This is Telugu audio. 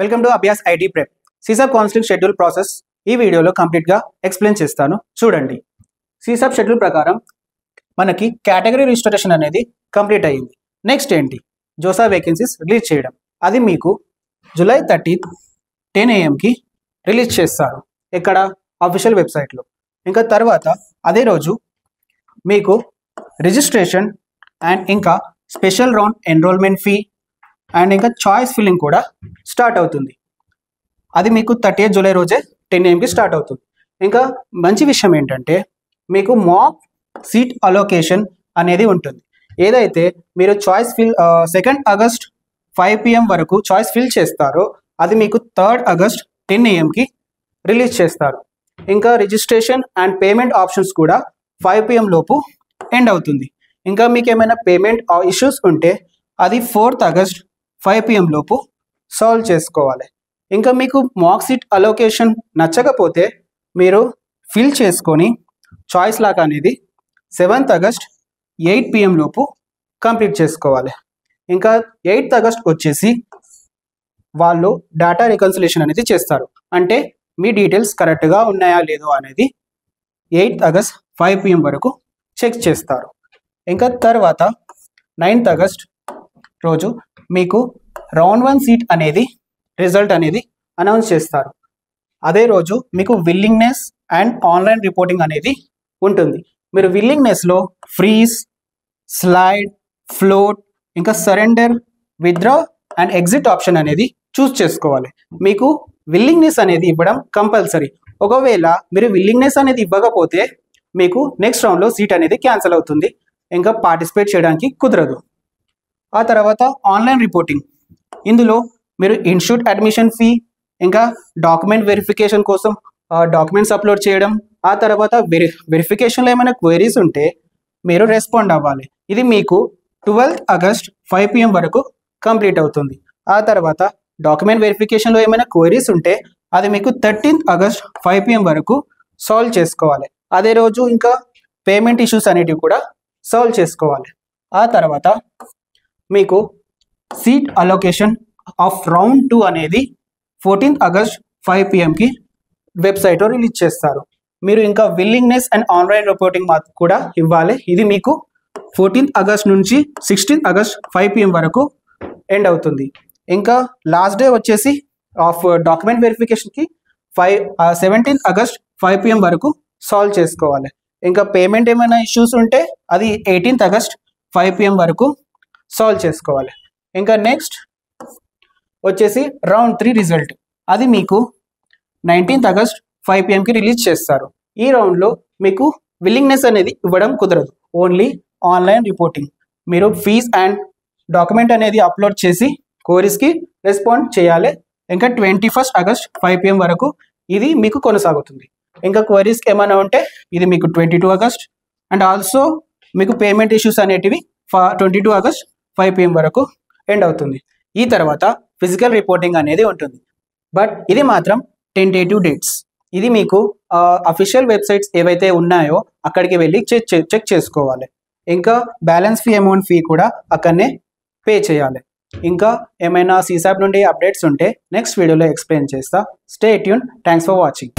Welcome to Abhyas IT prep. సీసాప్ counselling schedule process ఈ వీడియోలో కంప్లీట్గా ఎక్స్ప్లెయిన్ చేస్తాను, చూడండి. సీసాప్ షెడ్యూల్ ప్రకారం మనకి కేటగిరీ రిజిస్ట్రేషన్ అనేది కంప్లీట్ అయ్యింది. నెక్స్ట్ ఏంటి, జోసా వేకెన్సీస్ రిలీజ్ చేయడం. అది మీకు జూలై 30 10 AM రిలీజ్ చేస్తారు, ఇక్కడ అఫీషియల్ వెబ్సైట్లో. ఇంకా తర్వాత అదే రోజు మీకు రిజిస్ట్రేషన్ అండ్ ఇంకా special round enrollment fee and ఇంకా చాయిస్ ఫిల్లింగ్ కూడా స్టార్ట్ అవుతుంది. అది మీకు 30th జూలై రోజే 10 AM స్టార్ట్ అవుతుంది. ఇంకా మంచి విషయం ఏంటంటే మీకు మాక్ సీట్ అలోకేషన్ అనేది ఉంటుంది. ఏదైతే మీరు choice fill 2nd August 5 PM వరకు చాయిస్ ఫిల్ చేస్తారో అది మీకు 3rd ఆగస్ట్ 10 AM రిలీజ్ చేస్తారు. ఇంకా రిజిస్ట్రేషన్ అండ్ పేమెంట్ ఆప్షన్స్ కూడా 5 PM లోపు ఎండ్ అవుతుంది. ఇంకా మీకు ఏమైనా పేమెంట్ ఇష్యూస్ ఉంటే అది 4th ఆగస్ట్ 5 PM లోపు సాల్వ్ చేసుకోవాలి. ఇంకా మీకు మాక్ సీట్ అలోకేషన్ నచ్చకపోతే మీరు ఫిల్ చేసుకొని చాయిస్ లాక్ అనేది 7th ఆగస్ట్ 8 PM లోపు కంప్లీట్ చేసుకోవాలి. ఇంకా 8th ఆగస్ట్ వచ్చేసి వాళ్ళు డేటా రికన్సిలేషన్ అనేది చేస్తారు. అంటే మీ డీటెయిల్స్ కరెక్ట్గా ఉన్నాయా లేదో అనేది 8th ఆగస్ట్ 5 PM వరకు చెక్ చేస్తారు. ఇంకా తర్వాత 9th ఆగస్ట్ రోజు మీకు రౌండ్ 1 సీట్ అనేది రిజల్ట్ అనేది అనౌన్స్ చేస్తారు. అదే రోజు మీకు విల్లింగ్నెస్ అండ్ ఆన్లైన్ రిపోర్టింగ్ అనేది ఉంటుంది. మీరు విల్లింగ్నెస్లో ఫ్రీజ్, స్లైడ్, ఫ్లోట్, ఇంకా surrender, withdraw and exit option అనేది చూస్ చేసుకోవాలి. మీకు విల్లింగ్నెస్ అనేది ఇవ్వడం కంపల్సరీ. ఒకవేళ మీరు విల్లింగ్నెస్ అనేది ఇవ్వకపోతే మీకు నెక్స్ట్ రౌండ్లో సీట్ అనేది క్యాన్సిల్ అవుతుంది, ఇంకా పార్టిసిపేట్ చేయడానికి కుదరదు. ఆ తర్వాత ఆన్లైన్ రిపోర్టింగ్, ఇందులో మీరు ఇన్స్టిట్యూట్ అడ్మిషన్ ఫీ, ఇంకా డాక్యుమెంట్ వెరిఫికేషన్ కోసం డాక్యుమెంట్స్ అప్లోడ్ చేయడం, ఆ తర్వాత వెరిఫికేషన్లో ఏమైనా క్వైరీస్ ఉంటే మీరు రెస్పాండ్ అవ్వాలి. ఇది మీకు 12th ఆగస్ట్ 5 PM వరకు కంప్లీట్ అవుతుంది. ఆ తర్వాత డాక్యుమెంట్ వెరిఫికేషన్లో ఏమైనా క్వైరీస్ ఉంటే అది మీకు 13th ఆగస్ట్ 5 PM వరకు సాల్వ్ చేసుకోవాలి. అదే రోజు ఇంకా పేమెంట్ ఇష్యూస్ అనేటివి కూడా సాల్వ్ చేసుకోవాలి. ఆ తర్వాత మీకు సీట్ అలోకేషన్ ఆఫ్ రౌండ్ 2 అనేది 14th ఆగస్ట్ 5 PM వెబ్సైట్లో రిలీజ్ చేస్తారు. మీరు ఇంకా విల్లింగ్నెస్ అండ్ ఆన్లైన్ రిపోర్టింగ్ కూడా ఇవ్వాలి. ఇది మీకు 14th ఆగస్ట్ నుంచి 16th ఆగస్ట్ 5 PM వరకు ఎండ్ అవుతుంది. ఇంకా లాస్ట్ డే వచ్చేసి ఆఫ్ డాక్యుమెంట్ వెరిఫికేషన్కి 17th ఆగస్ట్ 5 PM వరకు సాల్వ్ చేసుకోవాలి. ఇంకా పేమెంట్ ఏమైనా ఇష్యూస్ ఉంటే అది 18th ఆగస్ట్ 5 PM వరకు సాల్వ్ చేసుకోవాలి. ఇంకా నెక్స్ట్ వచ్చేసి రౌండ్ 3 రిజల్ట్, అది మీకు 19th ఆగస్ట్ 5 PM రిలీజ్ చేస్తారు. ఈ రౌండ్లో మీకు విల్లింగ్నెస్ అనేది ఇవ్వడం కుదరదు, ఓన్లీ ఆన్లైన్ రిపోర్టింగ్. మీరు ఫీజ్ అండ్ డాక్యుమెంట్ అనేది అప్లోడ్ చేసి క్వైరీస్కి రెస్పాండ్ చేయాలి. ఇంకా 21st ఆగస్ట్ 5 PM వరకు ఇది మీకు కొనసాగుతుంది. ఇంకా క్వైరీస్కి ఏమైనా ఉంటే ఇది మీకు 22 ఆగస్ట్ అండ్ ఆల్సో మీకు పేమెంట్ ఇష్యూస్ అనేటివి 22 ఆగస్ట్ 5 PM వరకు ఎండ్ అవుతుంది. ఈ తర్వాత ఫిజికల్ రిపోర్టింగ్ అనేది ఉంటుంది, బట్ ఇది మాత్రం టెంటేటివ్ డేట్స్. ఇది మీకు అఫీషియల్ వెబ్సైట్స్ ఏవైతే ఉన్నాయో అక్కడికి వెళ్ళి చెక్ చేసుకోవాలి. ఇంకా బ్యాలెన్స్ అమౌంట్ ఫీ కూడా అక్కడనే పే చేయాలి. ఇంకా ఏమైనా సీసాప్ నుండి అప్డేట్స్ ఉంటే నెక్స్ట్ వీడియోలో ఎక్స్ప్లెయిన్ చేస్తా. Stay tune. Thanks for watching.